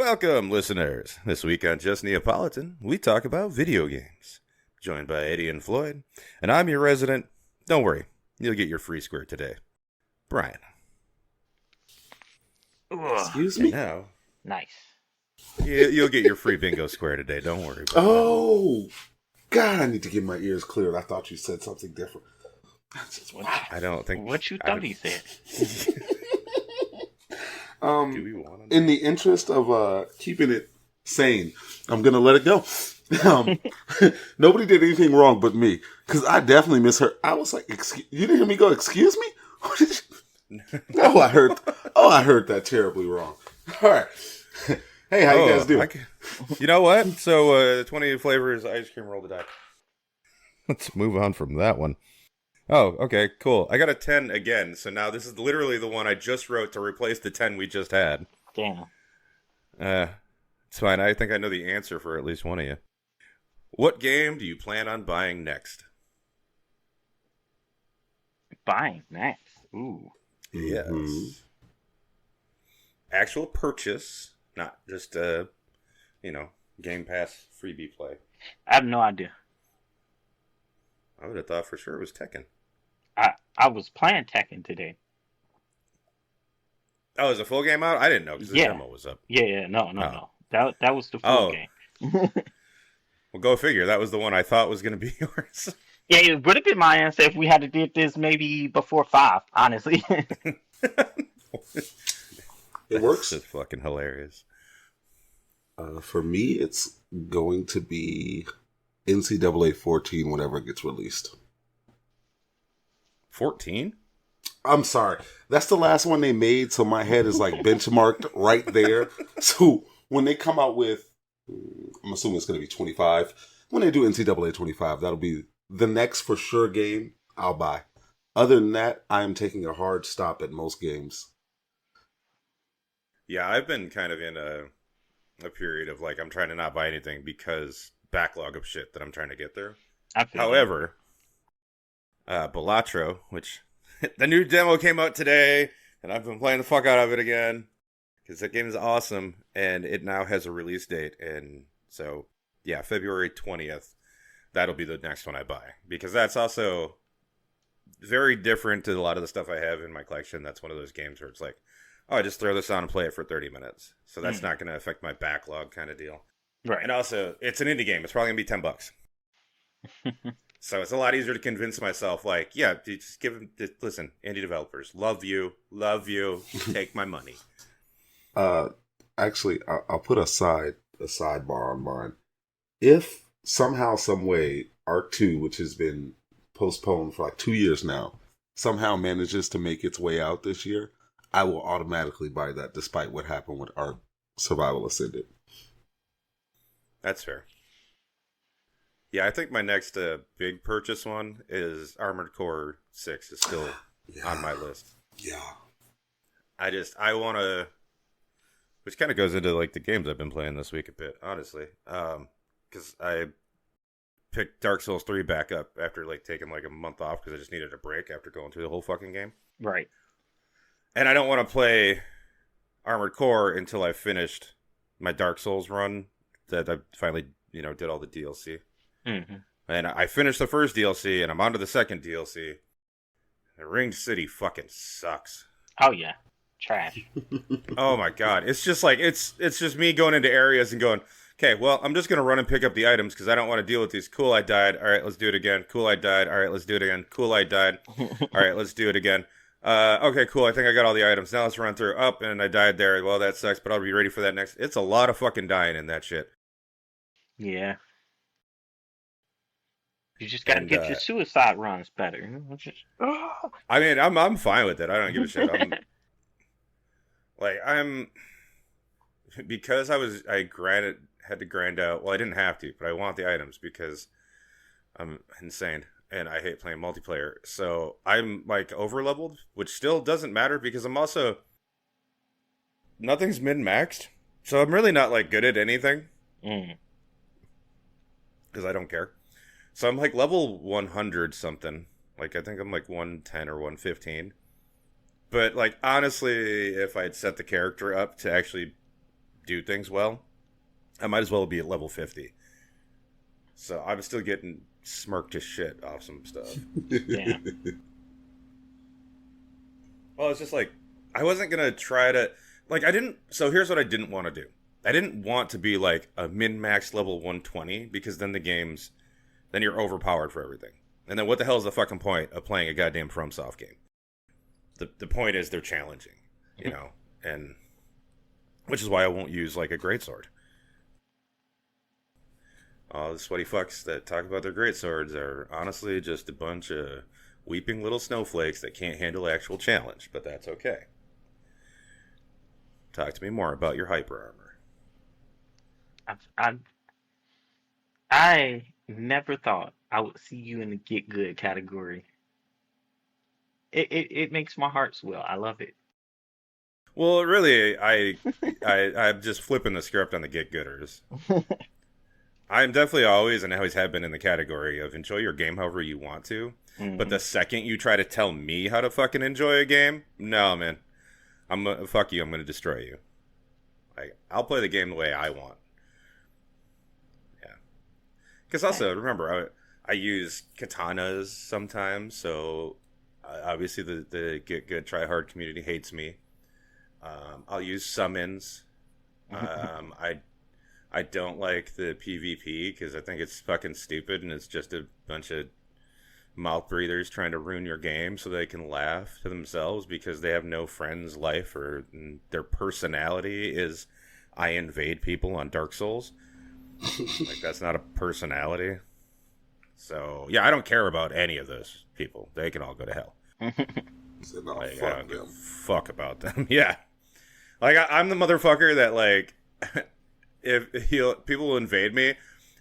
Welcome, listeners. This week on Just Neapolitan, we talk about video games. Joined by Eddie and Floyd, and I'm your resident. Don't worry, you'll get your free square today. Bryan. Excuse me? Now, Nice. you'll get your free bingo square today. Don't worry about Oh, God, I need to get my ears cleared. I thought you said something different. I don't think... What you thought he said? Do we want to... In the interest of keeping it sane, I'm going to let it go. Nobody did anything wrong but me, because I definitely misheard. I was like, you didn't hear me go, excuse me? I heard that terribly wrong. All right. Hey, how you guys doing? You know what? So, 20 flavors ice cream roll to die. Let's move on from that one. Oh, okay, cool. I got a 10 again, so now this is literally the one I just wrote to replace the 10 we just had. Damn. It's fine. I think I know the answer for at least one of you. What game do you plan on buying next? Buying next. Ooh. Yes. Mm-hmm. Actual purchase, not just, Game Pass freebie play. I have no idea. I would have thought for sure it was Tekken. I was playing Tekken today. Oh, is a full game out? I didn't know because the demo was up. Yeah. No. That was the full game. Well, go figure. That was the one I thought was going to be yours. Yeah, it would have been my answer if we had to did this maybe before 5, honestly. It works. It's fucking hilarious. For me, it's going to be NCAA 14 whenever it gets released. 14? I'm sorry. That's the last one they made, so my head is like benchmarked right there. So when they come out with, I'm assuming it's going to be 25. When they do NCAA 25, that'll be the next for sure game I'll buy. Other than that, I am taking a hard stop at most games. Yeah, I've been kind of in a period of like I'm trying to not buy anything because backlog of shit that I'm trying to get through. However, Balatro, which the new demo came out today, and I've been playing the fuck out of it again because that game is awesome, and it now has a release date, and so yeah, February 20th, that'll be the next one I buy because that's also very different to a lot of the stuff I have in my collection. That's one of those games where it's like, oh, I just throw this on and play it for 30 minutes. So that's not going to affect my backlog kind of deal. Right. And also, it's an indie game. It's probably going to be $10. So it's a lot easier to convince myself, like, yeah, just listen, indie developers, love you, take my money. Actually, I'll put a sidebar on mine. If somehow, some way, Arc 2, which has been postponed for like 2 years now, somehow manages to make its way out this year, I will automatically buy that despite what happened with Arc Survival Ascended. That's fair. Yeah, I think my next big purchase one is Armored Core 6 is still on my list. Yeah. I want to, which kind of goes into like the games I've been playing this week a bit, honestly. Because I picked Dark Souls 3 back up after like taking like a month off because I just needed a break after going through the whole fucking game. Right. And I don't want to play Armored Core until I finished my Dark Souls run that I finally, did all the DLC. Mm-hmm. And I finished the first DLC, and I'm on to the second DLC. The Ringed City fucking sucks. Oh, yeah. Trash. Oh, my God. It's just like, it's just me going into areas and going, okay, well, I'm just going to run and pick up the items because I don't want to deal with these. Cool, I died. All right, let's do it again. Cool, I died. All right, let's do it again. Cool, I died. All right, let's do it again. Okay, cool. I think I got all the items. Now let's run through. Up, and I died there. Well, that sucks, but I'll be ready for that next. It's a lot of fucking dying in that shit. Yeah. You just gotta get your suicide runs better. I mean, I'm fine with it. I don't give a shit. Because I had to grind out. Well, I didn't have to, but I want the items because I'm insane. And I hate playing multiplayer. So I'm like over leveled, which still doesn't matter because I'm also nothing's min-maxed. So I'm really not like good at anything. Because I don't care. So I'm like level 100 something. Like I think I'm like 110 or 115. But like honestly, if I'd set the character up to actually do things well, I might as well be at level 50. So I'm still getting smirked as shit off some stuff. Yeah. Well, it's just like, I wasn't going to try to, like, I didn't, so here's what I didn't want to do. I didn't want to be like a min-max level 120, because then then you're overpowered for everything. And then what the hell is the fucking point of playing a goddamn FromSoft game? The point is they're challenging, you know, and which is why I won't use like a greatsword. All the sweaty fucks that talk about their greatswords are honestly just a bunch of weeping little snowflakes that can't handle actual challenge, but that's okay. Talk to me more about your hyper armor. I never thought I would see you in the get good category. It makes my heart swell. I love it. Well, really, I'm just flipping the script on the get gooders. I'm definitely always and always have been in the category of enjoy your game however you want to. Mm-hmm. But the second you try to tell me how to fucking enjoy a game, no, man. Fuck you, I'm going to destroy you. Like, I'll play the game the way I want. Yeah. Because also, remember, I use katanas sometimes, so obviously the get good, try hard community hates me. I'll use summons. I don't like the PvP because I think it's fucking stupid and it's just a bunch of mouth breathers trying to ruin your game so they can laugh to themselves because they have no friends, life, or their personality is I invade people on Dark Souls. Like, that's not a personality. So, yeah, I don't care about any of those people. They can all go to hell. So, no, like, fuck I don't give a them. fuck about them. Yeah. Like, I'm the motherfucker that, like, if people will invade me,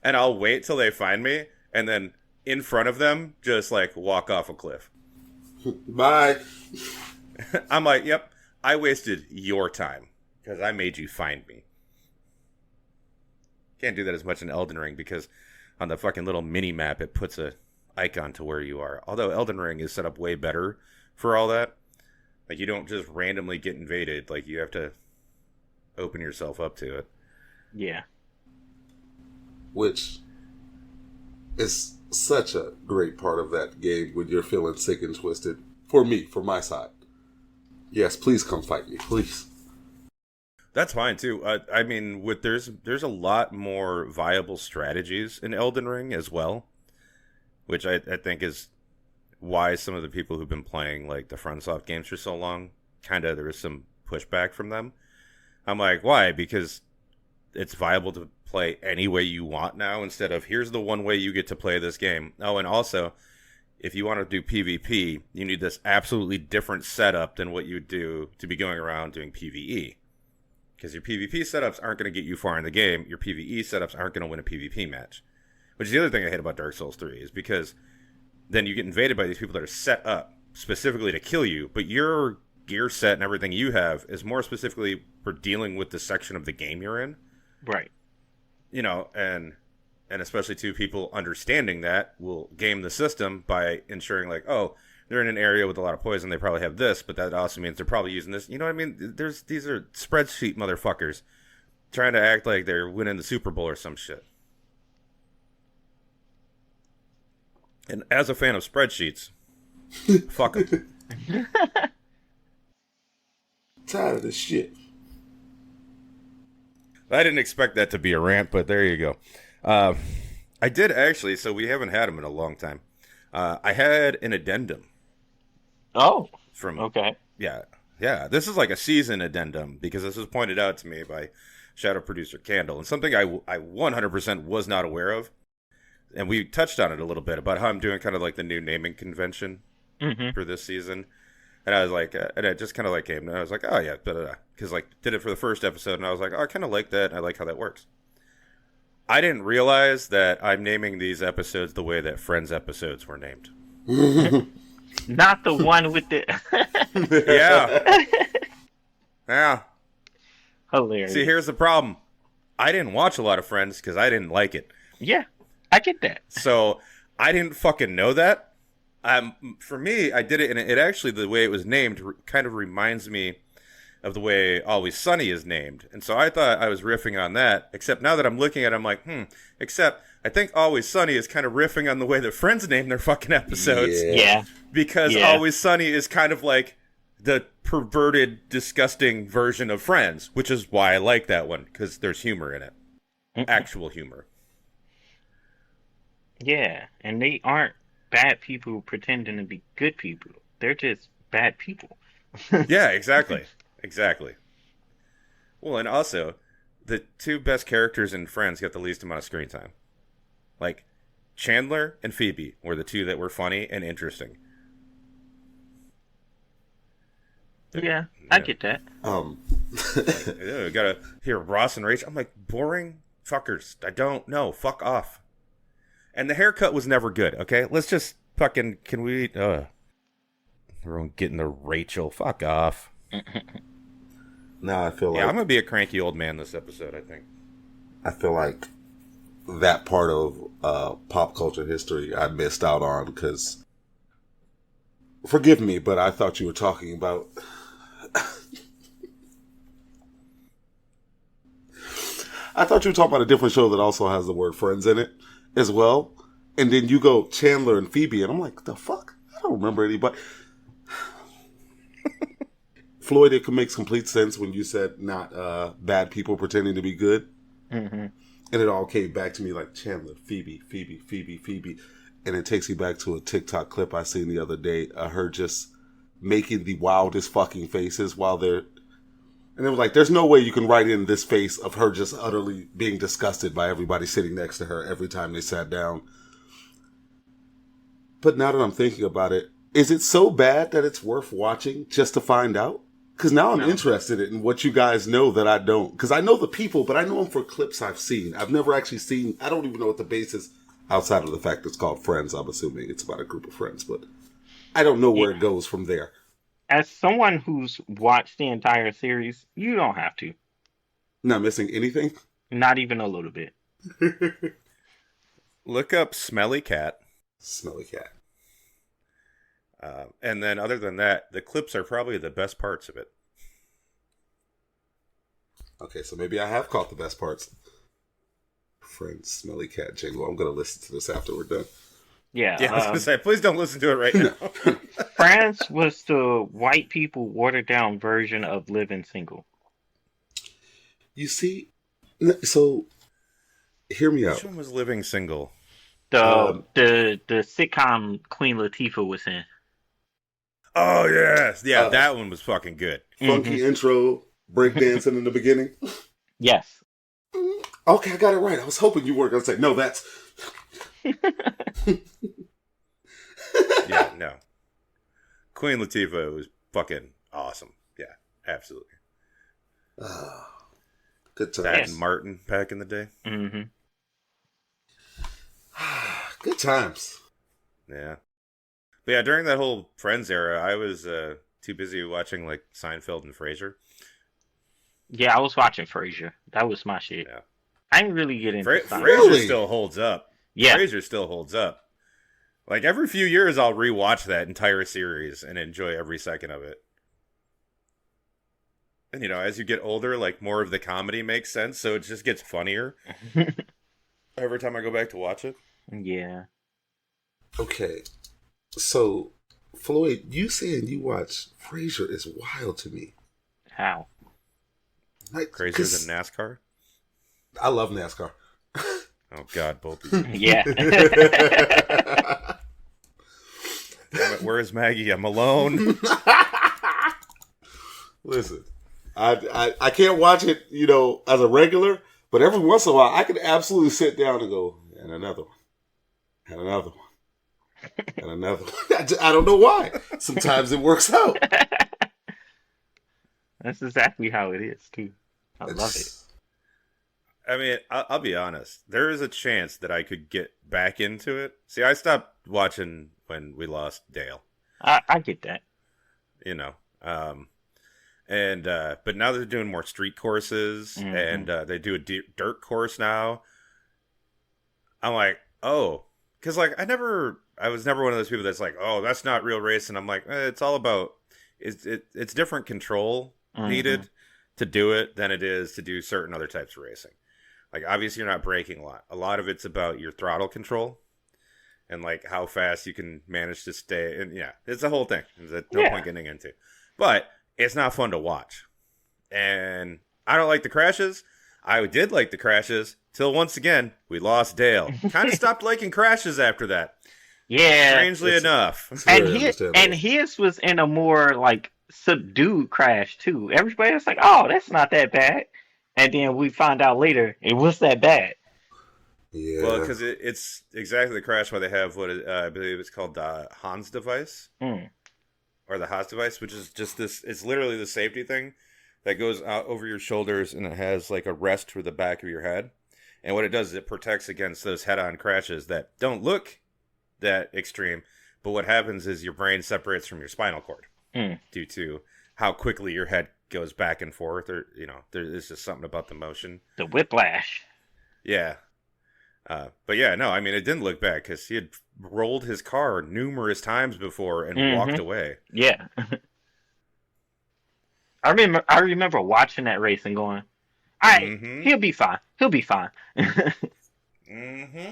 and I'll wait till they find me, and then in front of them, just, like, walk off a cliff. Bye. I'm like, yep, I wasted your time, because I made you find me. Can't do that as much in Elden Ring, because on the fucking little mini-map, it puts a icon to where you are. Although Elden Ring is set up way better for all that. Like, you don't just randomly get invaded. Like, you have to open yourself up to it. Yeah. Which is such a great part of that game when you're feeling sick and twisted. For me, for my side. Yes, please come fight me, please. That's fine too. I mean, there's a lot more viable strategies in Elden Ring as well, which I think is why some of the people who've been playing like the FromSoft games for so long, there was some pushback from them. I'm like, why? Because it's viable to play any way you want now instead of here's the one way you get to play this game. Oh, and also, if you want to do PvP, you need this absolutely different setup than what you do to be going around doing PvE. Because your PvP setups aren't going to get you far in the game. Your PvE setups aren't going to win a PvP match. Which is the other thing I hate about Dark Souls 3 is because then you get invaded by these people that are set up specifically to kill you, but your gear set and everything you have is more specifically for dealing with the section of the game you're in. Right. You know, and especially to people understanding that will game the system by ensuring like, oh, they're in an area with a lot of poison, they probably have this, but that also means they're probably using this. You know what I mean? These are spreadsheet motherfuckers trying to act like they're winning the Super Bowl or some shit. And as a fan of spreadsheets, fuck them. Tired of this shit. I didn't expect that to be a rant, but there you go. I did actually, so we haven't had them in a long time. I had an addendum. Oh. From okay. Yeah. This is like a season addendum because this was pointed out to me by Shadow Producer Candle and something I 100% was not aware of. And we touched on it a little bit about how I'm doing kind of like the new naming convention for this season. And I was like, and it just kind of like came, and I was like, oh yeah, because like did it for the first episode, and I was like, oh, I kind of like that, and I like how that works. I didn't realize that I'm naming these episodes the way that Friends episodes were named. Not the one with the... Yeah. Yeah. Hilarious. See, here's the problem. I didn't watch a lot of Friends because I didn't like it. Yeah, I get that. So I didn't fucking know that. For me, I did it, and it actually, the way it was named kind of reminds me of the way Always Sunny is named. And so I thought I was riffing on that, except now that I'm looking at it, I'm like, except I think Always Sunny is kind of riffing on the way that Friends name their fucking episodes. Yeah. Because Always Sunny is kind of like the perverted, disgusting version of Friends, which is why I like that one, because there's humor in it. Actual humor. Yeah, and they aren't bad people pretending to be good people. They're just bad people. Yeah, exactly. Exactly. Well, and also, the two best characters in Friends get the least amount of screen time. Like, Chandler and Phoebe were the two that were funny and interesting. Yeah, I get that. You gotta hear Ross and Rachel. I'm like, boring fuckers. I don't know. Fuck off. And the haircut was never good, okay? Let's just fucking, can we, everyone getting the Rachel. Fuck off. Now I feel like... Yeah, I'm gonna be a cranky old man this episode, I think. I feel like that part of pop culture history I missed out on because... Forgive me, but I thought you were talking about... I thought you were talking about a different show that also has the word Friends in it as well. And then you go Chandler and Phoebe, and I'm like, the fuck? I don't remember anybody. Floyd, it makes complete sense when you said not bad people pretending to be good. Mm-hmm. And it all came back to me like Chandler, Phoebe. And it takes me back to a TikTok clip I seen the other day. Her just making the wildest fucking faces while they're... And it was like, there's no way you can write in this face of her just utterly being disgusted by everybody sitting next to her every time they sat down. But now that I'm thinking about it, is it so bad that it's worth watching just to find out? Because now I'm interested in what you guys know that I don't. Because I know the people, but I know them for clips I've seen. I've never actually seen... I don't even know what the base is outside of the fact it's called Friends. I'm assuming it's about a group of friends, but I don't know where it goes from there. As someone who's watched the entire series, you don't have to. Not missing anything? Not even a little bit. Look up Smelly Cat. Smelly Cat. And then other than that, the clips are probably the best parts of it. Okay, so maybe I have caught the best parts. Friends, Smelly Cat jingle. I'm going to listen to this after we're done. Yeah. I was going to say, please don't listen to it right now. France was the white people watered down version of Living Single. You see, so hear me out. Which one was Living Single? The sitcom Queen Latifah was in. Oh, yes. Yeah, that one was fucking good. Funky intro, breakdancing in the beginning. Yes. Okay, I got it right. I was hoping you weren't going to say, no, that's... Yeah, no. Queen Latifah was fucking awesome. Yeah, absolutely. Good times. That and Martin back in the day. Mm-hmm. Good times. Yeah. But yeah, during that whole Friends era, I was too busy watching like Seinfeld and Frasier. Yeah, I was watching Frasier. That was my shit. Yeah. I didn't really get into Seinfeld. Frasier still holds up. Yeah. Frasier still holds up. Like every few years, I'll rewatch that entire series and enjoy every second of it. And you know, as you get older, like more of the comedy makes sense, so it just gets funnier every time I go back to watch it. Yeah. Okay, so Floyd, you saying you watch Frasier is wild to me. How? Like, Crazier than NASCAR? I love NASCAR. Oh God, both of you. Yeah. Damn it, where's Maggie? I'm alone. Listen, I can't watch it, you know, as a regular, but every once in a while I can absolutely sit down and go, and another one, and another one, and another one. I don't know why. Sometimes it works out. That's exactly how it is, too. I love it. I mean, I'll be honest. There is a chance that I could get back into it. See, I stopped watching when we lost Dale. I get that. You know. But now they're doing more street courses, and they do a dirt course now. I'm like, oh. Because, like, I was never one of those people that's like, oh, that's not real racing. I'm like, it's all about, it's different control Mm-hmm. needed to do it than it is to do certain other types of racing. Like, obviously, you're not braking a lot. A lot of it's about your throttle control and, like, how fast you can manage to stay. And, yeah, it's a whole thing. There's no Yeah. point getting into. But it's not fun to watch. And I don't like the crashes. I did like the crashes till once again we lost Dale. Kind of stopped liking crashes after that. Yeah. Strangely enough. It's And very he understandable. and his was in a more like subdued crash too. Everybody was like, "Oh, that's not that bad," and then we find out later it was that bad. Well, Yeah. because it's exactly the crash why they have I believe it's called the Hans device Mm. or the Haas device, which is just this. It's literally the safety thing that goes out over your shoulders and it has like a rest for the back of your head. And what it does is it protects against those head-on crashes that don't look that extreme, but what happens is your brain separates from your spinal cord Mm. due to how quickly your head goes back and forth, or there's just something about the motion. The whiplash. Yeah. But yeah, no, I mean, it didn't look bad because he had rolled his car numerous times before and walked Hmm. away. Yeah, I remember watching that race and going, "All right, Mm-hmm. he'll be fine. He'll be fine." Mm-hmm.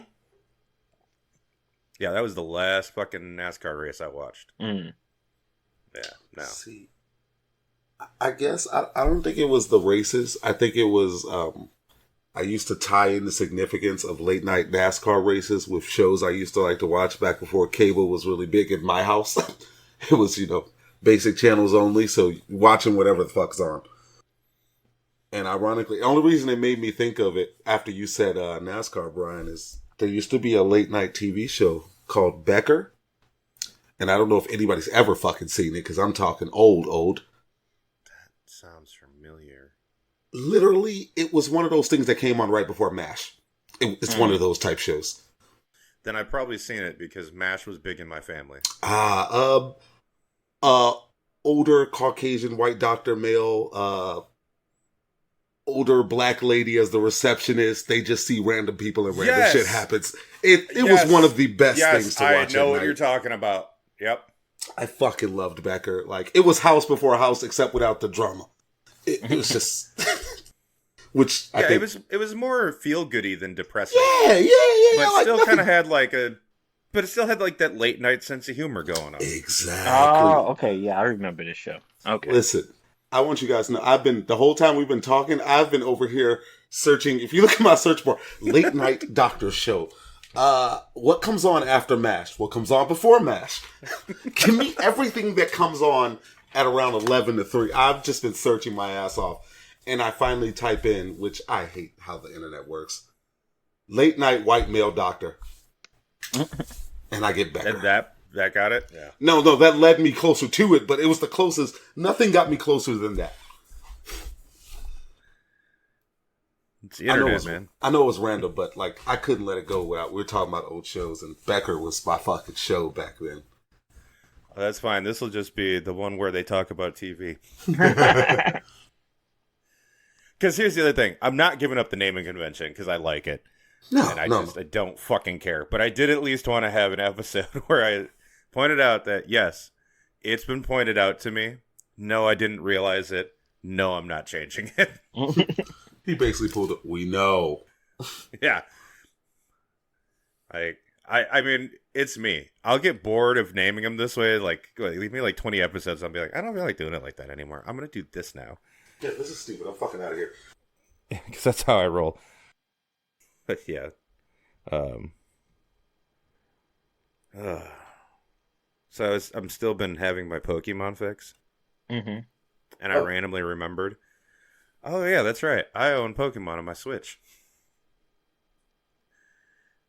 Yeah, that was the last fucking NASCAR race I watched. Mm. Yeah, no. See, I guess I don't think it was the races. I think it was I used to tie in the significance of late night NASCAR races with shows I used to like to watch back before cable was really big in my house. It was, basic channels only, so watching whatever the fuck's on. And ironically, the only reason it made me think of it after you said NASCAR, Brian, is there used to be a late night TV show called Becker. And I don't know if anybody's ever fucking seen it because I'm talking old. Sounds familiar. Literally, it was one of those things that came on right before MASH. It's one of those type shows. Then I've probably seen it because MASH was big in my family. Uh, older Caucasian white doctor, male, older black lady as the receptionist. They just see random people and random Yes! shit happens. It was one of the best things to watch. I know at what night. you're talking about. Yep. I fucking loved Becker. Like, it was house before house, except without the drama. It was just, which I think it was more feel goody than depressing. Yeah. But Like still nothing- kind of had but it still had like that late night sense of humor going on. Exactly. Oh, okay, yeah, I remember this show. Okay. Listen, I want you guys to know, the whole time we've been talking, I've been over here searching. If you look at my search bar, late night doctor show. What comes on after MASH? What comes on before MASH? Give me everything that comes on at around 11 to 3. I've just been searching my ass off. And I finally type in, which I hate how the internet works, late night white male doctor. And I get Becker. That got it? Yeah. No, that led me closer to it, but it was the closest. Nothing got me closer than that. It's the internet, man. I know it was random, but like I couldn't let it go without. We were talking about old shows, and Becker was my fucking show back then. Oh, that's fine. This will just be the one where they talk about TV. Because here's the other thing. I'm not giving up the naming convention because I like it. No, and I don't fucking care. But I did at least want to have an episode where I pointed out that, yes, it's been pointed out to me. No, I didn't realize it. No, I'm not changing it. He basically pulled it. We know. Yeah. I mean, it's me. I'll get bored of naming them this way. Like, leave me like 20 episodes. I'll be like, I don't feel like doing it like that anymore. I'm going to do this now. Yeah, this is stupid. I'm fucking out of here. Because that's how I roll. But yeah. So I'm still been having my Pokemon fix. Mm-hmm. And I randomly remembered. Oh, yeah, that's right. I own Pokemon on my Switch.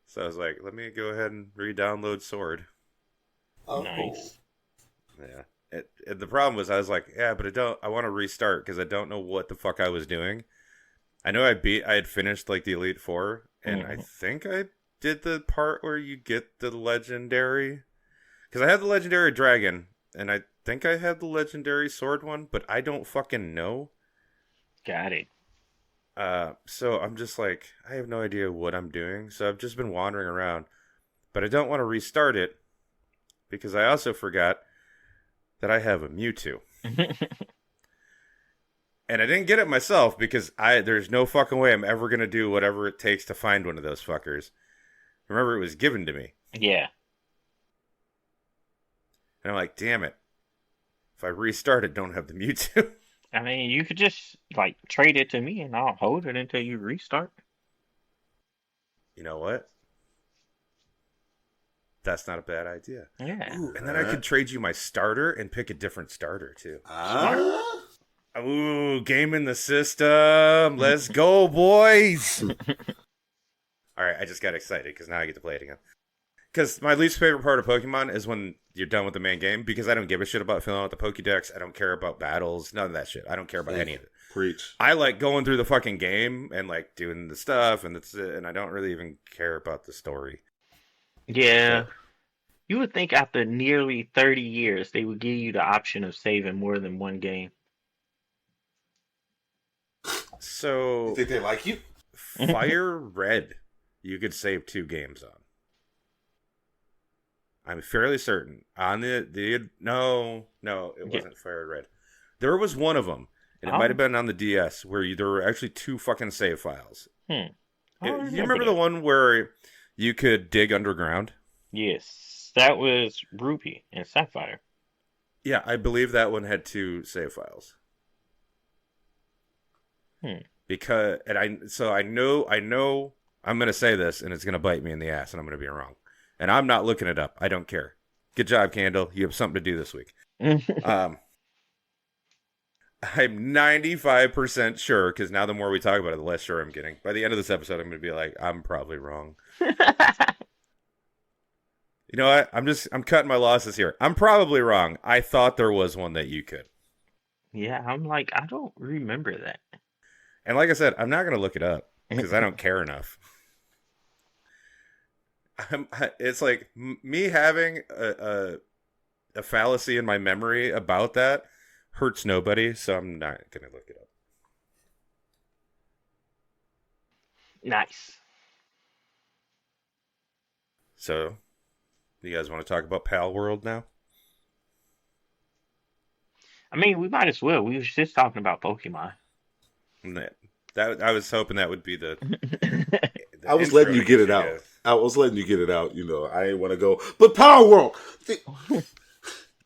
So I was like, let me go ahead and re-download Sword. Oh, Nice. Yeah. The problem was I was like, yeah, but I want to restart because I don't know what the fuck I was doing. I know I had finished like the Elite Four, and I think I did the part where you get the legendary. Because I had the legendary dragon, and I think I had the legendary sword one, but I don't fucking know. Got it. So I'm just like, I have no idea what I'm doing. So I've just been wandering around, but I don't want to restart it because I also forgot that I have a Mewtwo. And I didn't get it myself because there's no fucking way I'm ever going to do whatever it takes to find one of those fuckers. Remember, it was given to me. Yeah. And I'm like, damn it. If I restart it, don't have the Mewtwo. I mean, you could just like trade it to me and I'll hold it until you restart. You know what? That's not a bad idea. Yeah. Ooh, and then I could trade you my starter and pick a different starter, too. Ooh, game in the system. Let's go, boys. All right, I just got excited because now I get to play it again. Because my least favorite part of Pokemon is when you're done with the main game because I don't give a shit about filling out the Pokédex. I don't care about battles. None of that shit. I don't care about any of it. Preach. I like going through the fucking game and like doing the stuff and that's it. And I don't really even care about the story. Yeah. So, you would think after nearly 30 years they would give you the option of saving more than one game. So you think they like you? F.R.I.E.N.D.S, you could save 2 games on. I'm fairly certain. On the no, it wasn't F.R.I.E.N.D.S. There was one of them, and it might have been on the DS, where there were actually 2 fucking save files. You remember the one where you could dig underground? Yes, that was Ruby and Sapphire. Yeah, I believe that one had 2 save files. Because I know I'm gonna say this, and it's gonna bite me in the ass, and I'm gonna be wrong. And I'm not looking it up. I don't care. Good job, Candle. You have something to do this week. I'm 95% sure, because now the more we talk about it, the less sure I'm getting. By the end of this episode, I'm going to be like, I'm probably wrong. You know what? I'm cutting my losses here. I'm probably wrong. I thought there was one that you could. Yeah, I'm like, I don't remember that. And like I said, I'm not going to look it up, because I don't care enough. It's like me having a fallacy in my memory about that hurts nobody, so I'm not going to look it up. Nice. So, you guys want to talk about Pal World now? I mean, we might as well. We were just talking about Pokemon. I was hoping that would be the I was letting you get it out. I was letting you get it out. You know, I didn't want to go, but Power World.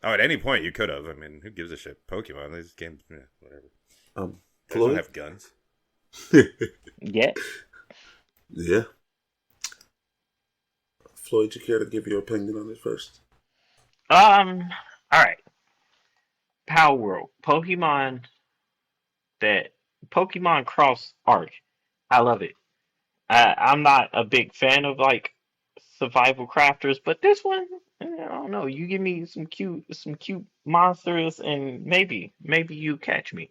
Oh, at any point you could have. I mean, who gives a shit? Pokemon, these games, whatever. They don't have guns. Yeah. Yeah. Floyd, you care to give your opinion on it first? All right. Power World. Pokemon Cross Arc. I love it. I'm not a big fan of like survival crafters, but this one, I don't know. You give me some cute monsters, and maybe you catch me.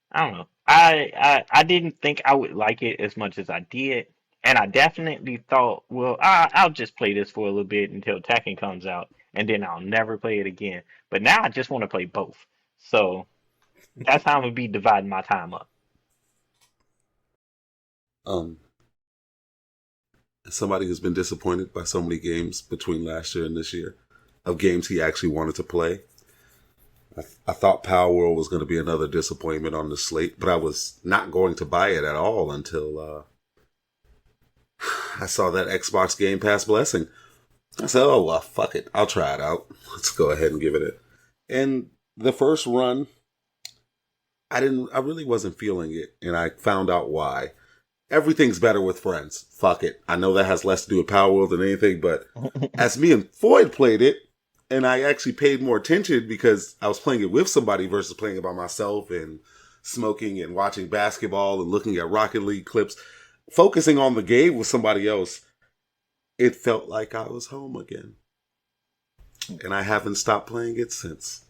I don't know. I didn't think I would like it as much as I did, and I definitely thought, well, I'll just play this for a little bit until Tekken comes out, and then I'll never play it again. But now I just want to play both. So that's how I'm gonna be dividing my time up. Somebody who's been disappointed by so many games between last year and this year, of games he actually wanted to play. I thought Power World was going to be another disappointment on the slate, but I was not going to buy it at all until I saw that Xbox Game Pass blessing. I said, oh, well, fuck it. I'll try it out. Let's go ahead and give it And the first run, I really wasn't feeling it, and I found out why. Everything's better with friends. Fuck it. I know that has less to do with Power World than anything, but as me and Floyd played it, and I actually paid more attention because I was playing it with somebody versus playing it by myself and smoking and watching basketball and looking at Rocket League clips, focusing on the game with somebody else, it felt like I was home again. And I haven't stopped playing it since.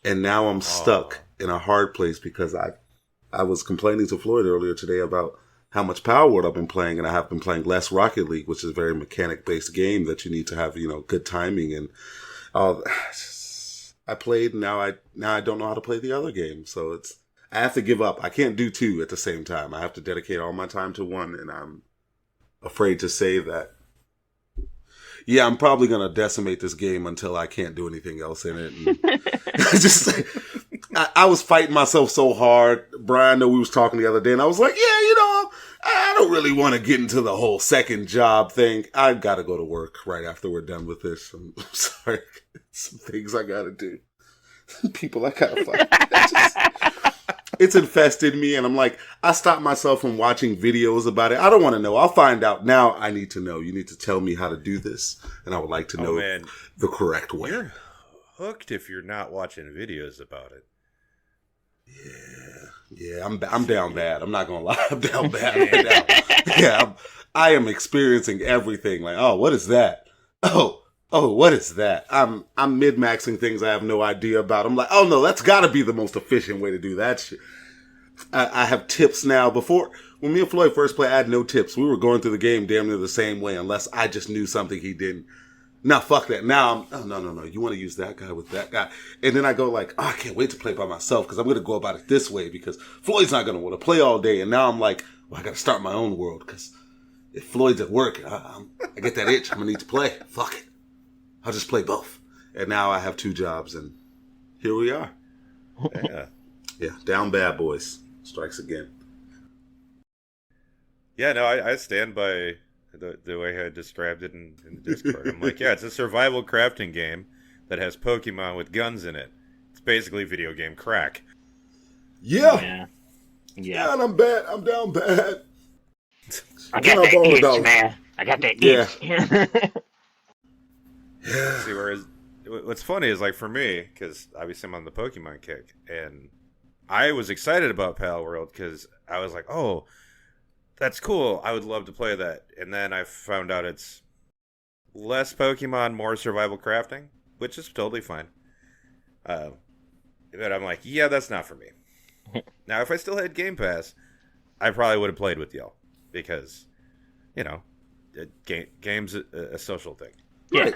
And now I'm stuck in a hard place because I was complaining to Floyd earlier today about how much Power World I've been playing, and I have been playing less Rocket League, which is a very mechanic-based game that you need to have, good timing. And I played, and now I don't know how to play the other game. So I have to give up. I can't do 2 at the same time. I have to dedicate all my time to 1, and I'm afraid to say that. Yeah, I'm probably going to decimate this game until I can't do anything else in it. And I was fighting myself so hard. Bryan, I know we was talking the other day, and I was like, yeah, I don't really want to get into the whole second job thing. I got to go to work right after we're done with this. I'm sorry. Some things I got to do. People I got to fight. It's infested me, and I'm like, I stopped myself from watching videos about it. I don't want to know. I'll find out. Now I need to know. You need to tell me how to do this, and I would like to know the correct way. You're hooked if you're not watching videos about it. Yeah, I'm down bad. I'm not gonna lie, I'm down bad right now. Yeah, I am experiencing everything. Like, oh, what is that? Oh, what is that? I'm mid-maxing things I have no idea about. I'm like, oh no, that's got to be the most efficient way to do that shit. I have tips now. Before, when me and Floyd first played, I had no tips. We were going through the game damn near the same way, unless I just knew something he didn't. Now, fuck that. Now, no. You want to use that guy with that guy. And then I go like, oh, I can't wait to play by myself because I'm going to go about it this way because Floyd's not going to want to play all day. And now I'm like, well, I got to start my own world because if Floyd's at work, I get that itch. I'm going to need to play. Fuck it. I'll just play both. And now I have 2 jobs and here we are. Yeah, down bad, boys. Strikes again. Yeah, no, I stand by the way I described it in the Discord. I'm like, yeah, it's a survival crafting game that has Pokemon with guns in it. It's basically video game crack. Yeah, and I'm bad. I'm down bad. I got that itch, man. I got that itch. Yeah. See, whereas what's funny is like for me, because obviously I'm on the Pokemon kick, and I was excited about Pal World because I was like, oh, that's cool. I would love to play that. And then I found out it's less Pokemon, more survival crafting, which is totally fine. But I'm like, yeah, that's not for me. Now, if I still had Game Pass, I probably would have played with y'all because, game's a social thing. Yeah.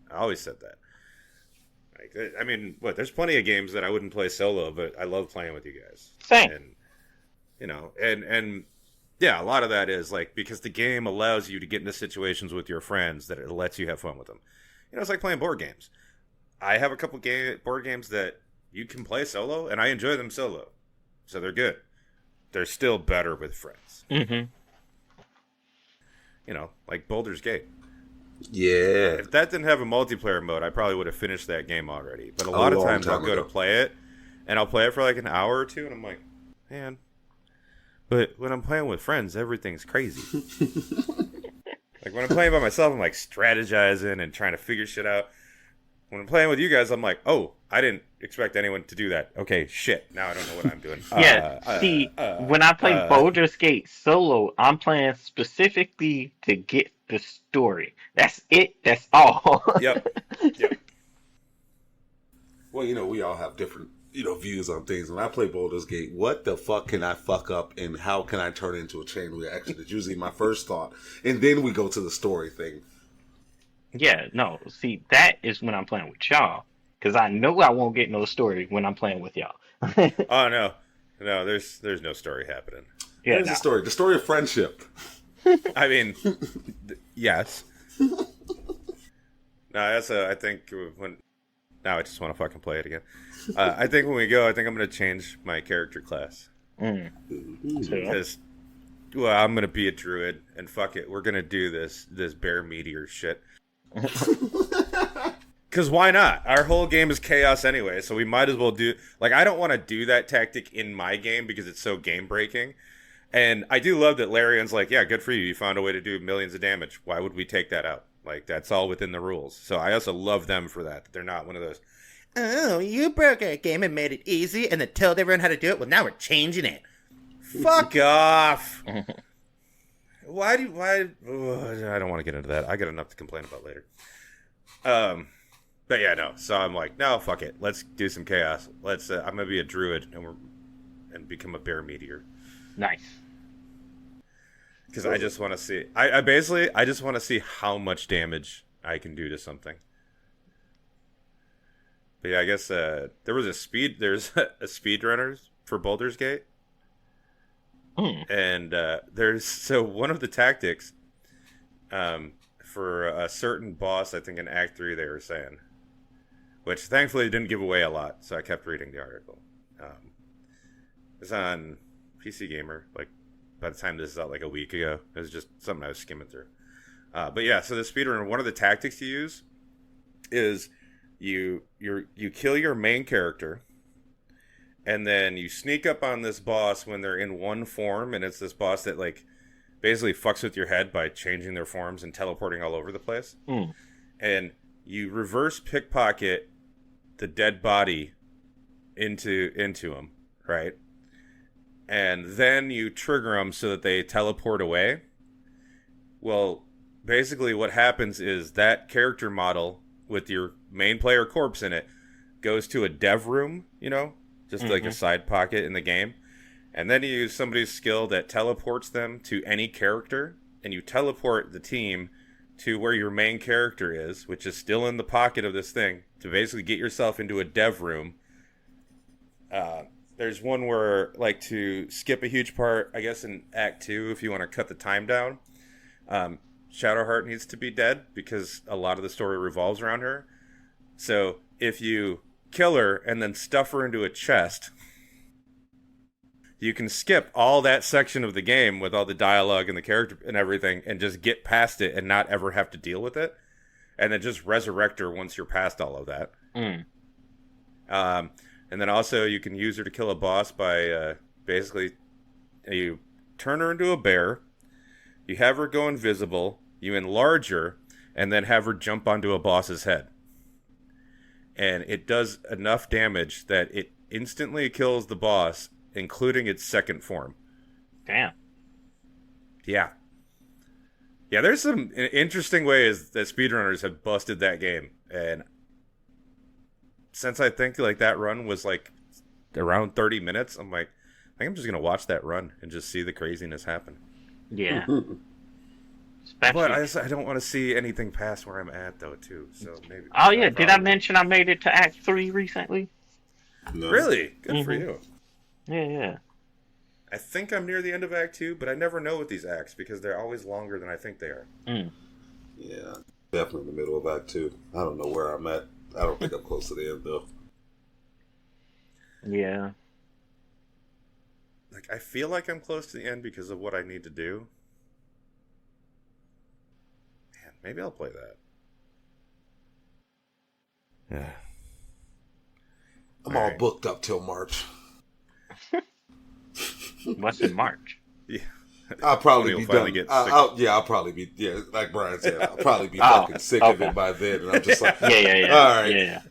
I always said that. Like, I mean, there's plenty of games that I wouldn't play solo, but I love playing with you guys. Same. And, and yeah, a lot of that is like because the game allows you to get into situations with your friends that it lets you have fun with them. It's like playing board games. I have a couple board games that you can play solo, and I enjoy them solo, so they're good. They're still better with friends. Mm-hmm. Like Baldur's Gate. Yeah. If that didn't have a multiplayer mode, I probably would have finished that game already. But a lot of times I'll go to play it, and I'll play it for like an hour or two, and I'm like, man. But when I'm playing with friends, everything's crazy. Like when I'm playing by myself, I'm like strategizing and trying to figure shit out. When I'm playing with you guys, I'm like, oh, I didn't expect anyone to do that. Okay, shit. Now I don't know what I'm doing. When I play Baldur's Gate solo, I'm playing specifically to get the story. That's it. That's all. Yep. Well, we all have different, views on things. When I play Baldur's Gate, what the fuck can I fuck up and how can I turn it into a chain reaction? It's usually my first thought. And then we go to the story thing. Yeah, no. See, that is when I'm playing with y'all. Because I know I won't get no story when I'm playing with y'all. Oh, no. No, there's no story happening. Yeah, There's a story. The story of friendship. I mean, yes. No, that's I think when... Now I just want to fucking play it again. I think when we go, I think I'm going to change my character class. Because, I'm going to be a druid, and fuck it, we're going to do this bear meteor shit. Because why not? Our whole game is chaos anyway, so we might as well do... Like, I don't want to do that tactic in my game because it's so game-breaking. And I do love that Larion's like, yeah, good for you. You found a way to do millions of damage. Why would we take that out? Like, that's all within the rules. So I also love them for that. They're not one of those, oh, you broke our game and made it easy and then told everyone how to do it. Well, now we're changing it. Fuck off. Why? Oh, I don't want to get into that. I got enough to complain about later. But yeah, no. So I'm like, no, fuck it. Let's do some chaos. I'm going to be a druid and become a bear meteor. Nice. Because I just want to see... I just want to see how much damage I can do to something. But yeah, I guess there's a speedrunners for Baldur's Gate. And so one of the tactics for a certain boss, I think in Act 3 they were saying, which thankfully didn't give away a lot, so I kept reading the article. It's on PC Gamer, like, by the time this is out, like, a week ago. It was just something I was skimming through. But yeah, so the speedrunner, one of the tactics you use is you kill your main character, and then you sneak up on this boss when they're in one form, and it's this boss that, like, basically fucks with your head by changing their forms and teleporting all over the place. Mm. And you reverse pickpocket the dead body into him, right? And then you trigger them so that they teleport away. Well, basically what happens is that character model with your main player corpse in it goes to a dev room, you know, just like a side pocket in the game. And then you use somebody's skill that teleports them to any character, and you teleport the team to where your main character is, which is still in the pocket of this thing, to basically get yourself into a dev room. There's one where, like, to skip a huge part, I guess in Act 2, if you want to cut the time down, Shadowheart needs to be dead because a lot of the story revolves around her. So if you kill her and then stuff her into a chest, you can skip all that section of the game with all the dialogue and the character and everything and just get past it and not ever have to deal with it. And then just resurrect her once you're past all of that. And then also you can use her to kill a boss by basically you turn her into a bear, you have her go invisible, you enlarge her, and then have her jump onto a boss's head. And it does enough damage that it instantly kills the boss, including its second form. Damn. Yeah. Yeah, there's some interesting ways that speedrunners have busted that game. And since I think like that run was like around 30 minutes, I'm like, I think I'm just going to watch that run and just see the craziness happen. Yeah. But I don't want to see anything past where I'm at, though, too. So maybe. Oh, yeah. Did I mention I made it to Act 3 recently? No. Really? Good for you. Yeah. I think I'm near the end of Act 2, but I never know with these acts because they're always longer than I think they are. Yeah, definitely in the middle of Act 2. I don't know where I'm at. I don't think I'm close to the end, though. Yeah. Like, I feel like I'm close to the end because of what I need to do. Man, maybe I'll play that. Yeah. I'm all booked up till March. What's in March? Yeah. I'll probably be done. I'll probably be, like Bryan said, I'll probably be fucking sick of it by then. And I'm just like, yeah. All right. Yeah.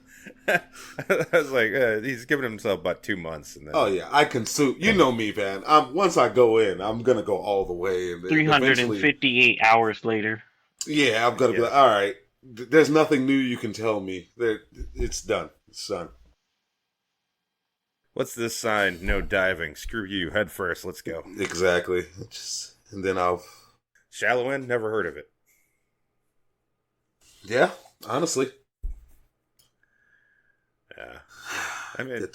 I was like, he's giving himself about 2 months. And then... Oh, yeah. I consume. You know me, man. Once I go in, I'm going to go all the way. And 358 hours later. Yeah, I'm going to be like, all right. There's nothing new you can tell me. It's done. It's done. What's this sign? No diving. Screw you. Head first. Let's go. Exactly. And then I'll... Shallow End? Never heard of it. Yeah, honestly. Yeah. I mean,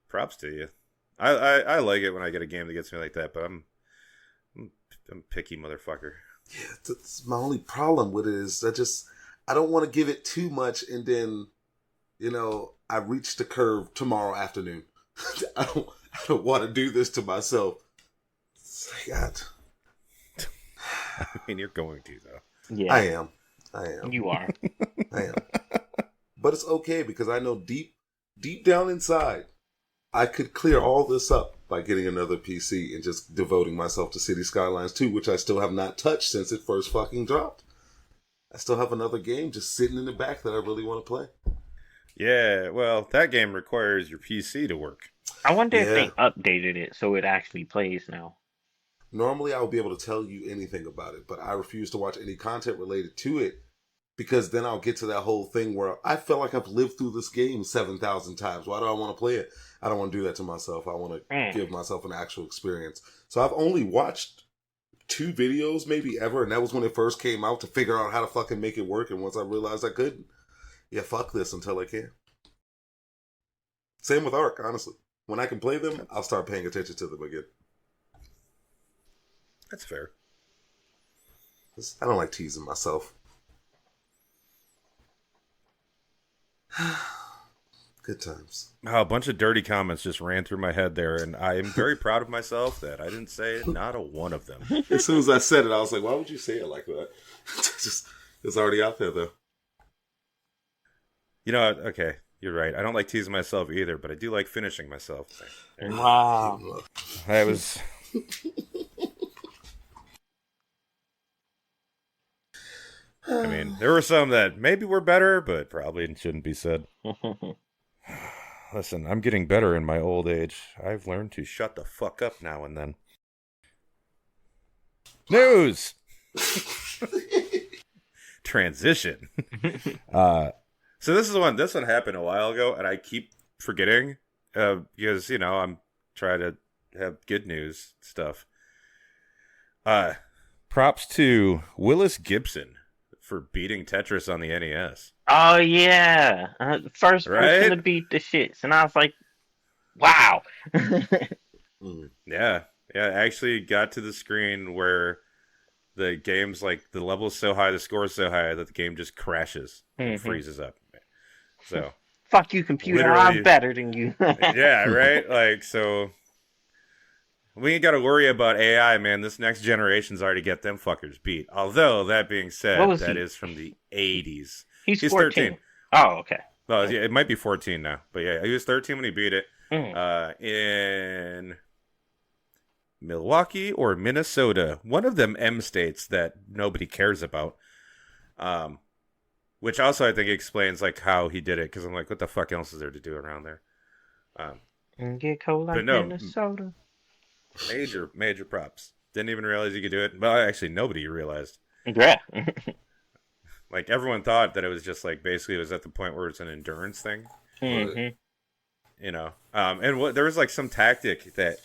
props to you. I like it when I get a game that gets me like that, but I'm a picky motherfucker. Yeah, that's my only problem with it is I don't want to give it too much and then, I reach the curve tomorrow afternoon. I don't want to do this to myself. God. I mean, you're going to, though. Yeah. I am. You are. I am. But it's okay because I know deep down inside, I could clear all this up by getting another PC and just devoting myself to City Skylines 2, which I still have not touched since it first fucking dropped. I still have another game just sitting in the back that I really want to play. Yeah, well, that game requires your PC to work. I wonder if they updated it so it actually plays now. Normally, I would be able to tell you anything about it, but I refuse to watch any content related to it because then I'll get to that whole thing where I feel like I've lived through this game 7,000 times. Why do I want to play it? I don't want to do that to myself. I want to give myself an actual experience. So I've only watched 2 videos maybe ever, and that was when it first came out to figure out how to fucking make it work. And once I realized I couldn't, fuck this until I can. Same with Ark, honestly. When I can play them, I'll start paying attention to them again. That's fair. I don't like teasing myself. Good times. Oh, a bunch of dirty comments just ran through my head there, and I am very proud of myself that I didn't say not a one of them. As soon as I said it, I was like, why would you say it like that? Just, it's already out there, though. You know, okay, you're right. I don't like teasing myself either, but I do like finishing myself. Wow. I was... I mean, there were some that maybe were better, but probably shouldn't be said. Listen, I'm getting better in my old age. I've learned to shut the fuck up now and then. News! Transition. So this one happened a while ago, and I keep forgetting because, I'm trying to have good news stuff. Props to Willis Gibson for beating Tetris on the NES. Oh yeah, first person to beat the shits, and I was like, "Wow!" Yeah. Actually got to the screen where the game's like the level's so high, the score's so high that the game just crashes and freezes up. So fuck you, computer! I'm better than you. Yeah, right. Like so. We ain't got to worry about AI, man. This next generation's already get them fuckers beat. Although, that being said, that is from the 80s. He's 13. Oh, okay. Well, yeah, it might be 14 now. But yeah, he was 13 when he beat it. In Milwaukee or Minnesota. One of them M states that nobody cares about. Which also, I think, explains like how he did it. Because I'm like, what the fuck else is there to do around there? Get cold like Minnesota. Major props. Didn't even realize you could do it. Well, actually, nobody realized. Yeah. Like, everyone thought that it was just, like, basically it was at the point where it's an endurance thing. Mm-hmm. And there was, like, some tactic that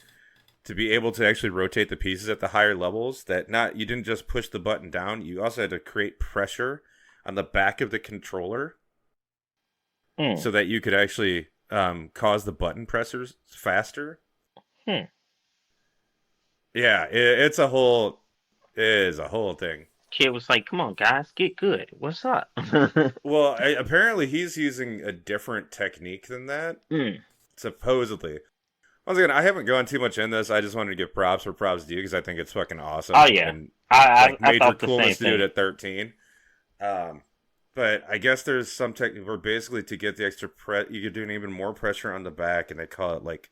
to be able to actually rotate the pieces at the higher levels that you didn't just push the button down. You also had to create pressure on the back of the controller so that you could actually cause the button pressers faster. Yeah, it is a whole thing. Kid was like, "Come on, guys, get good. What's up?" Well, apparently he's using a different technique than that. Supposedly. Once again, I haven't gone too much in this. I just wanted to give props where props due because I think it's fucking awesome. Oh yeah, and I major thought the coolness same to do thing. it at 13. But I guess there's some technique where basically to get the extra you could do even more pressure on the back, and they call it like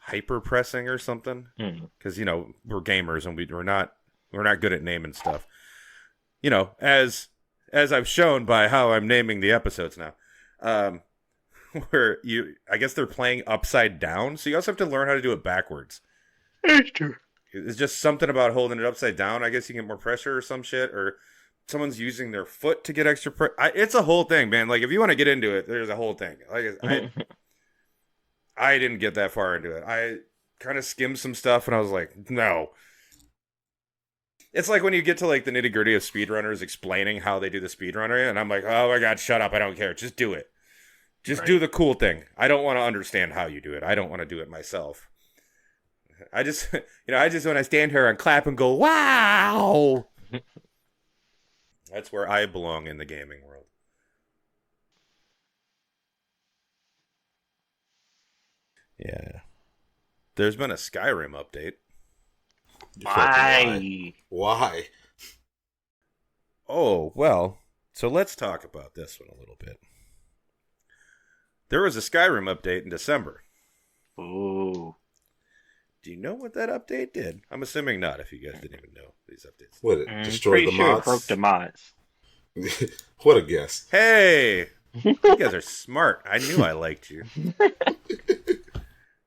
hyper pressing or something. Because we're gamers and we're not good at naming stuff. As I've shown by how I'm naming the episodes now. Where I guess they're playing upside down, so you also have to learn how to do it backwards. It's just something about holding it upside down. I guess you get more pressure or some shit, or someone's using their foot to get extra pressure. It's a whole thing, man. Like, if you want to get into it, there's a whole thing. Like, I didn't get that far into it. I kind of skimmed some stuff, and I was like, no. It's like when you get to, like, the nitty-gritty of speedrunners explaining how they do the speedrunner, and I'm like, oh my god, shut up, I don't care. Just do it. Just do the cool thing. I don't want to understand how you do it. I don't want to do it myself. I just want to stand here and clap and go, wow! That's where I belong in the gaming world. Yeah. There's been a Skyrim update. Why? Oh, well, so let's talk about this one a little bit. There was a Skyrim update in December. Ooh. Do you know what that update did? I'm assuming not, if you guys didn't even know these updates. What, it destroyed the mods? It broke the mods. What a guess. Hey! You guys are smart. I knew I liked you.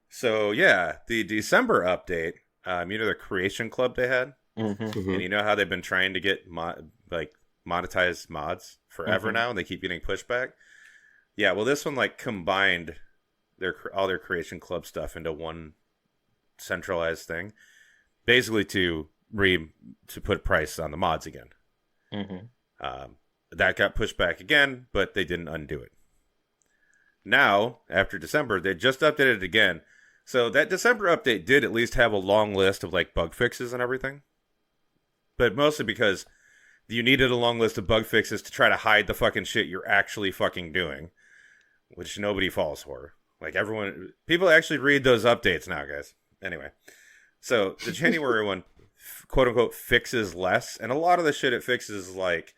So, yeah, the December update, the Creation Club they had? Mm-hmm. And you know how they've been trying to get monetized mods forever now, and they keep getting pushback? Yeah, well, this one combined all their Creation Club stuff into one centralized thing, basically to put price on the mods again. That got pushed back again, but they didn't undo it. Now, after December, they just updated it again. So that December update did at least have a long list of bug fixes and everything, but mostly because you needed a long list of bug fixes to try to hide the fucking shit you're actually fucking doing. which nobody falls for. Like people actually read those updates now, guys. Anyway, so the January one, quote unquote, fixes less, and a lot of the shit it fixes is like,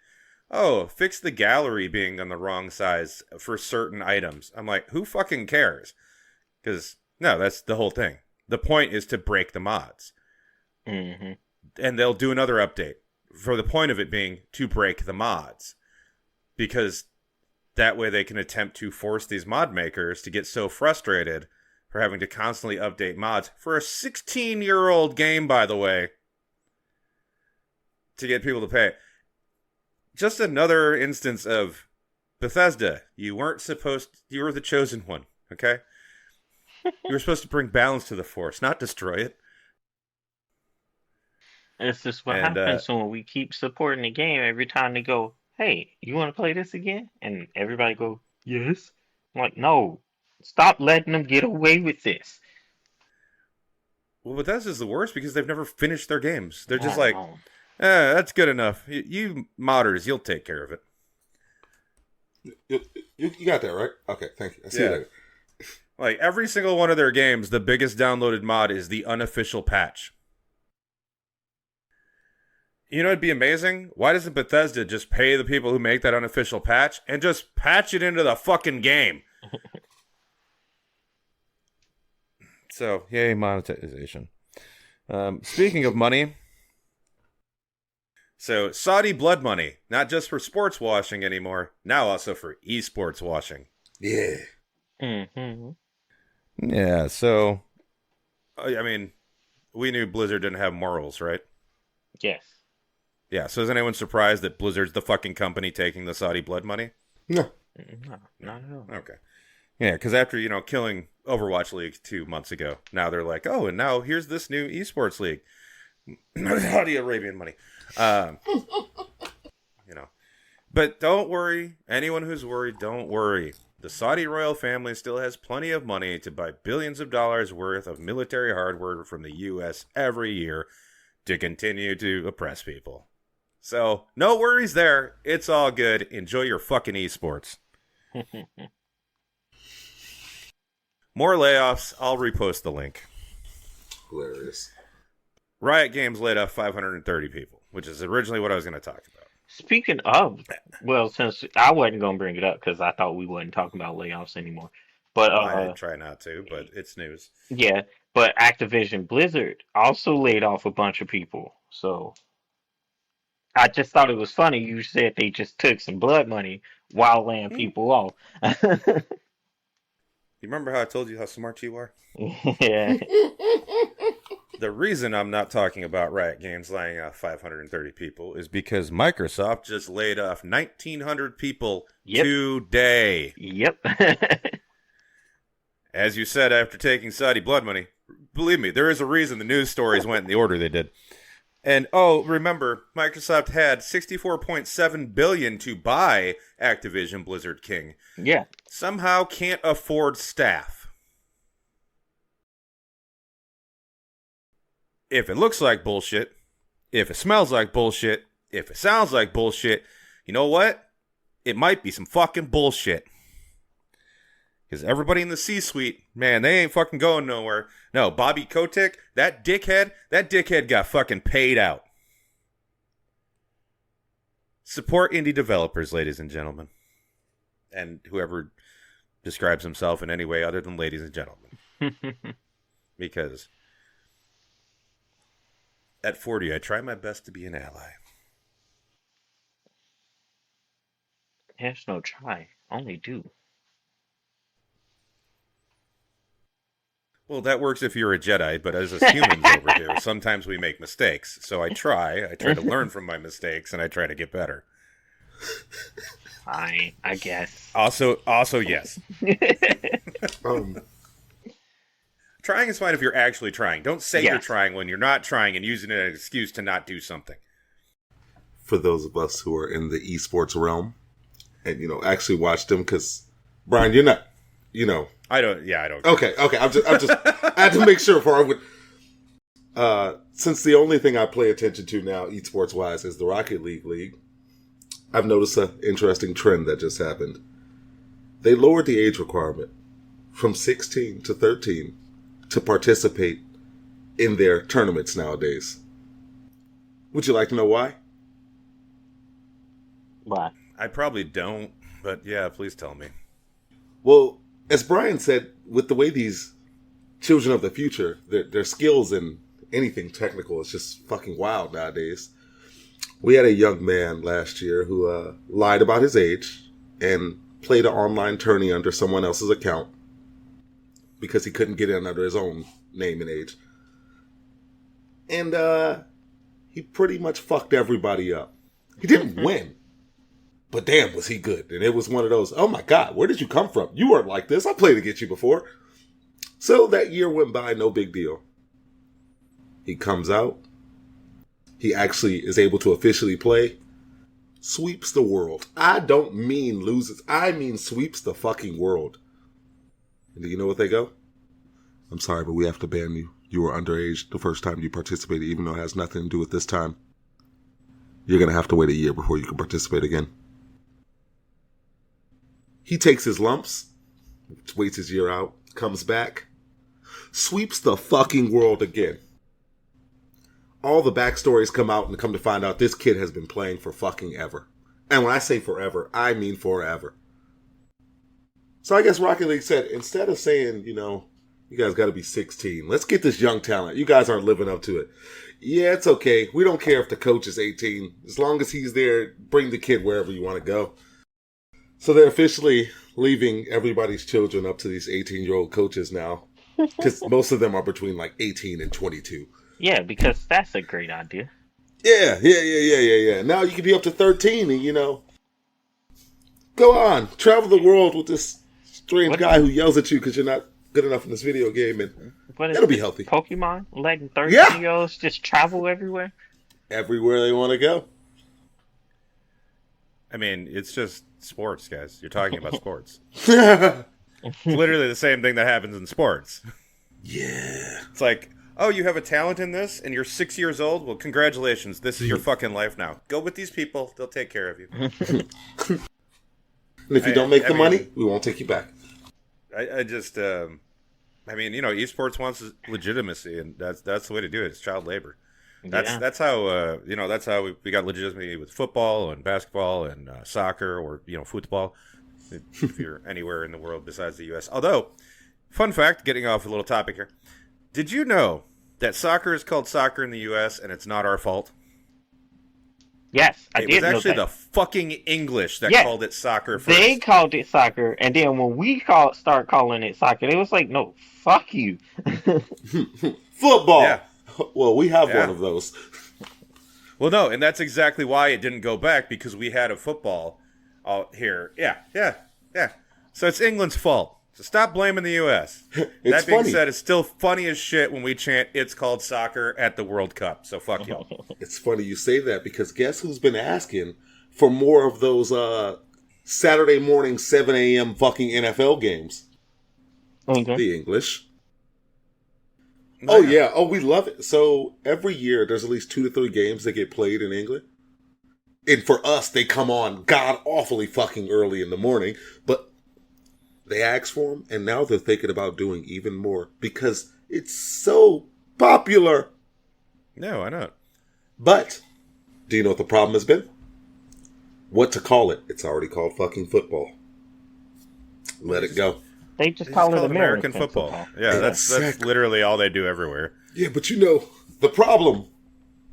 oh, fix the gallery being on the wrong size for certain items. I'm like, who fucking cares? Because no, that's the whole thing. The point is to break the mods. Mm-hmm. And they'll do another update for the point of it being to break the mods. Because that way they can attempt to force these mod makers to get so frustrated for having to constantly update mods for a 16-year-old game, by the way, to get people to pay. Just another instance of Bethesda. You were the chosen one, okay? You were supposed to bring balance to the Force, not destroy it. It's just what happens when we keep supporting the game every time they go, hey, you want to play this again? And everybody go, yes. I'm like, no, stop letting them get away with this. Well, Bethesda's the worst because they've never finished their games. They're just like, that's good enough. You modders, you'll take care of it. You got that, right? Okay, thank you. I see you later. Like, every single one of their games, the biggest downloaded mod is the unofficial patch. You know, it'd be amazing. Why doesn't Bethesda just pay the people who make that unofficial patch and just patch it into the fucking game? So, yay, monetization. Speaking of money, so Saudi blood money, not just for sports washing anymore, now also for esports washing. Yeah. Mm-hmm. Yeah, so, I mean, we knew Blizzard didn't have morals, right? Yes. Yeah, so is anyone surprised that Blizzard's the fucking company taking the Saudi blood money? No. No, not at all. Okay. Yeah, because after, killing Overwatch League 2 months ago, now they're like, oh, and now here's this new esports league. Saudi Arabian money. But don't worry. Anyone who's worried, don't worry. The Saudi royal family still has plenty of money to buy billions of dollars worth of military hardware from the U.S. every year to continue to oppress people. So, no worries there. It's all good. Enjoy your fucking esports. More layoffs. I'll repost the link. Hilarious. Riot Games laid off 530 people, which is originally what I was going to talk about. Speaking of, well, since I wasn't going to bring it up because I thought we wasn't talking about layoffs anymore. But I try not to, but it's news. Yeah, but Activision Blizzard also laid off a bunch of people. So I just thought it was funny. You said they just took some blood money while laying people off. You remember how I told you how smart you are? Yeah. The reason I'm not talking about Riot Games laying off 530 people is because Microsoft just laid off 1,900 people today. Yep. As you said, after taking Saudi blood money, believe me, there is a reason the news stories went in the order they did. And, remember, Microsoft had $64.7 billion to buy Activision Blizzard King. Yeah. Somehow can't afford staff. If it looks like bullshit, if it smells like bullshit, if it sounds like bullshit, you know what? It might be some fucking bullshit. Because everybody in the C-suite, man, they ain't fucking going nowhere. No, Bobby Kotick, that dickhead got fucking paid out. Support indie developers, ladies and gentlemen. And whoever describes himself in any way other than ladies and gentlemen. Because at 40, I try my best to be an ally. There's no try, only do. Well, that works if you're a Jedi, but as humans over here, sometimes we make mistakes. So I try to learn from my mistakes, and I try to get better. Fine, I guess. Also, yes. Trying is fine if you're actually trying. Don't say you're trying when you're not trying and using it as an excuse to not do something. For those of us who are in the esports realm, and actually watch them, because Bryan, you're not, I don't. Yeah, I don't. Okay. I'm just. I had to make sure before I would. Since the only thing I pay attention to now, esports wise, is the Rocket League. I've noticed an interesting trend that just happened. They lowered the age requirement from 16 to 13 to participate in their tournaments nowadays. Would you like to know why? Why? I probably don't, but yeah, please tell me. Well, as Bryan said, with the way these children of the future, their skills in anything technical is just fucking wild nowadays. We had a young man last year who lied about his age and played an online tourney under someone else's account because he couldn't get in under his own name and age. And he pretty much fucked everybody up. He didn't win, but damn, was he good. And it was one of those, oh my God, where did you come from? You weren't like this. I played against you before. So that year went by, no big deal. He comes out. He actually is able to officially play. Sweeps the world. I don't mean loses. I mean sweeps the fucking world. And do you know what they go? I'm sorry, but we have to ban you. You were underage the first time you participated, even though it has nothing to do with this time. You're going to have to wait a year before you can participate again. He takes his lumps, waits his year out, comes back, sweeps the fucking world again. All the backstories come out and come to find out this kid has been playing for fucking ever. And when I say forever, I mean forever. So I guess Rocket League said, instead of saying, you guys got to be 16, let's get this young talent. You guys aren't living up to it. Yeah, it's okay. We don't care if the coach is 18. As long as he's there, bring the kid wherever you want to go. So they're officially leaving everybody's children up to these 18-year-old coaches now. Because most of them are between like 18 and 22. Yeah, because that's a great idea. Yeah. Now you can be up to 13 and, go on. Travel the world with this strange guy who yells at you because you're not good enough in this video game. And it'll be healthy. Pokemon letting 13-year-olds just travel everywhere? Everywhere they want to go. I mean, it's just sports, guys. You're talking about sports. It's literally the same thing that happens in sports. Yeah. It's like, oh, you have a talent in this and you're 6 years old? Well, congratulations. This is your fucking life now. Go with these people. They'll take care of you. And if you don't make the money, we won't take you back. I just, esports wants legitimacy, and that's the way to do it. It's child labor. That's how we got legitimacy with football and basketball and soccer or football. If you're anywhere in the world besides the U.S. Although, fun fact, getting off a little topic here. Did you know that soccer is called soccer in the U.S. and it's not our fault? Yes, I did know that. It was actually the fucking English that called it soccer first. They called it soccer, and then when we start calling it soccer, they was like, no, fuck you. Football! Yeah. Well, we have one of those. Well, no, and that's exactly why it didn't go back, because we had a football out here. Yeah. So it's England's fault. So stop blaming the U.S. That being said, it's still funny as shit when we chant, it's called soccer at the World Cup. So fuck you. It's funny you say that, because guess who's been asking for more of those Saturday morning 7 a.m. fucking NFL games? Okay. The English. Oh, yeah. Oh, we love it. So every year there's at least 2 to 3 games that get played in England. And for us, they come on god-awfully fucking early in the morning. But they asked for them, and now they're thinking about doing even more because it's so popular. No, why not? But do you know what the problem has been? What to call it? It's already called fucking football. Let it go. They just call it American football. Yeah, that's literally all they do everywhere. Yeah, but the problem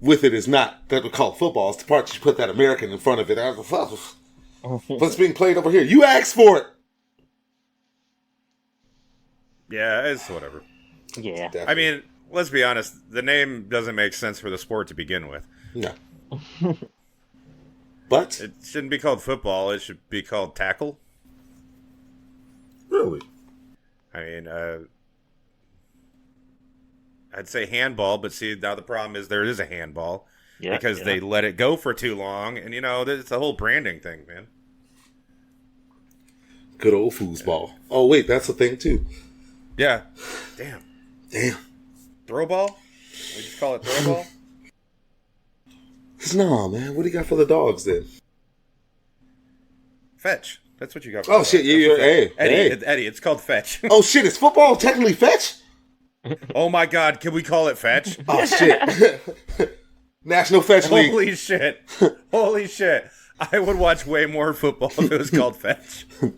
with it is not that we call it football. It's the part that you put that American in front of it. But it's being played over here. You asked for it. Yeah, it's whatever. Yeah. Definitely. I mean, let's be honest. The name doesn't make sense for the sport to begin with. No. But it shouldn't be called football. It should be called tackle. Really? I mean, I'd say handball, but see, now the problem is there is a handball because they let it go for too long, and it's a whole branding thing, man. Good old foosball. Oh wait, that's a thing too. Yeah. Damn. Throw ball? We just call it throw ball? No, man. What do you got for the dogs then? Fetch. That's what you got. Oh shit! Yeah, hey, Eddie, it's called fetch. Oh shit! It's football technically fetch? Oh my god, can we call it fetch? Oh shit! National Fetch League. Holy shit! I would watch way more football if it was called fetch. Can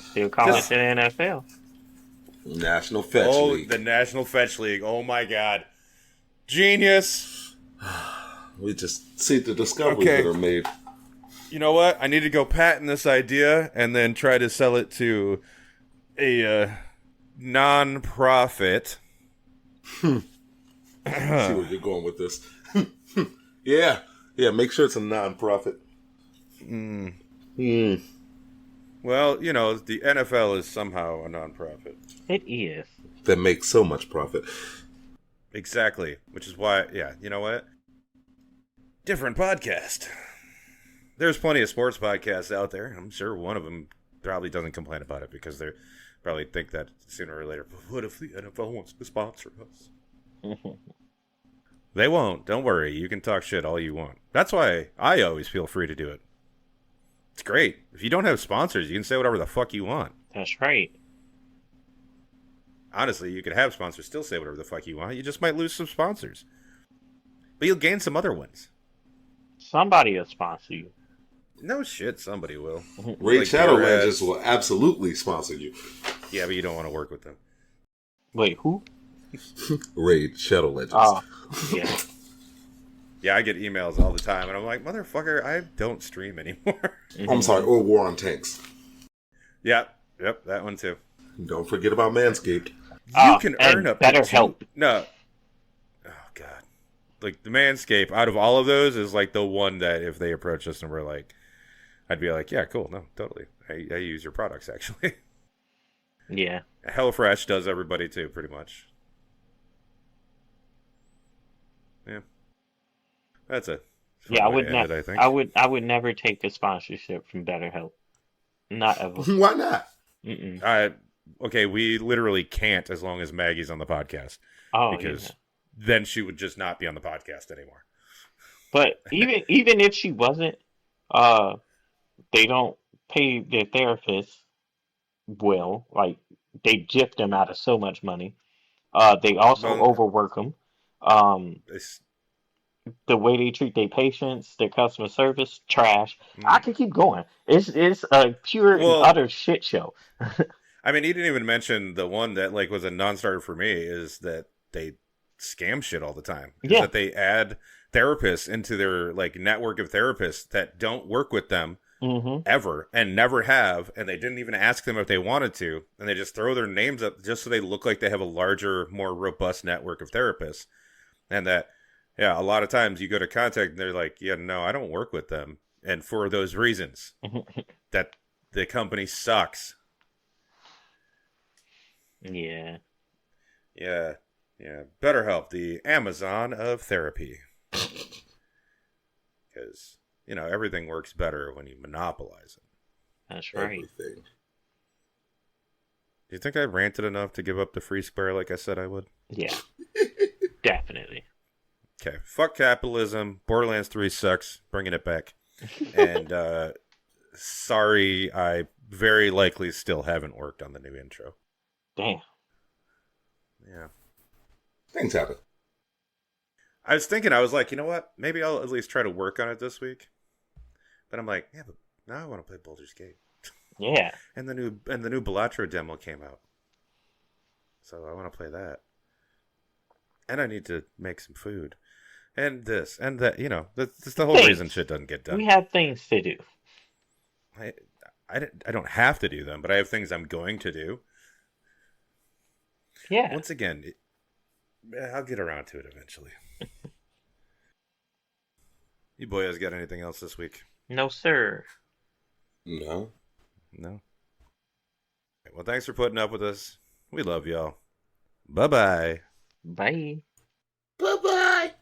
still call it the NFL. National Fetch League. The National Fetch League. Oh my god, genius! We just see the discoveries that are made. You know what? I need to go patent this idea and then try to sell it to a non-profit. See where you're going with this. Yeah. Make sure it's a non-profit. Well, you know, the NFL is somehow a non-profit. It is. That makes so much profit. Exactly. Which is why, you know what? Different podcast. There's plenty of sports podcasts out there. I'm sure one of them probably doesn't complain about it because they probably think that sooner or later, but what if the NFL wants to sponsor us? They won't. Don't worry. You can talk shit all you want. That's why I always feel free to do it. It's great. If you don't have sponsors, you can say whatever the fuck you want. That's right. Honestly, you could have sponsors, still say whatever the fuck you want. You just might lose some sponsors. But you'll gain some other ones. Somebody will sponsor you. No shit, somebody will. Raid Shadowlands will absolutely sponsor you. Yeah, but you don't want to work with them. Wait, who? Raid Shadowlands. Oh, yeah. Yeah, I get emails all the time, and I'm like, motherfucker, I don't stream anymore. I'm sorry, or War on Tanks. Yep, that one too. Don't forget about Manscaped. You can earn up better help. No. Oh, God. Like, the Manscaped, out of all of those, is like the one that if they approach us and we're like, I'd be like, yeah, cool, no, totally. I use your products, actually. Yeah. HelloFresh does everybody, too, pretty much. Yeah. That's it. Yeah, I would never take a sponsorship from BetterHelp. Not ever. Why not? Okay, we literally can't as long as Maggie's on the podcast. Oh, because then she would just not be on the podcast anymore. But even if she wasn't, they don't pay their therapists well. Like, they gyp them out of so much money. They also overwork them. The way they treat their patients, their customer service, trash. I can keep going. It's a pure and utter shit show. I mean, he didn't even mention the one that like was a non-starter for me is that they scam shit all the time. Yeah. That they add therapists into their like network of therapists that don't work with them ever and never have, and they didn't even ask them if they wanted to, and they just throw their names up just so they look like they have a larger, more robust network of therapists. And that, yeah, a lot of times you go to contact and they're like, yeah, no, I don't work with them. And for those reasons, that the company sucks. Yeah. Yeah. BetterHelp, the Amazon of therapy. Because, you know, everything works better when you monopolize it. That's right. Everything. Do you think I ranted enough to give up the free square like I said I would? Yeah. Definitely. Okay. Fuck capitalism. Borderlands 3 sucks. Bringing it back. And, sorry, I very likely still haven't worked on the new intro. Damn. Yeah. Things happen. I was thinking, I was like, you know what? Maybe I'll at least try to work on it this week. But I'm like, yeah, but now I want to play Baldur's Gate. Yeah. And the new Balatro demo came out. So I want to play that. And I need to make some food. And this and that, you know, that's the whole reason shit doesn't get done. We have things to do. I don't have to do them, but I have things I'm going to do. Yeah. Once again, I'll get around to it eventually. You boys got anything else this week? No, sir. No. Well, thanks for putting up with us. We love y'all. Bye-bye. Bye. Bye-bye.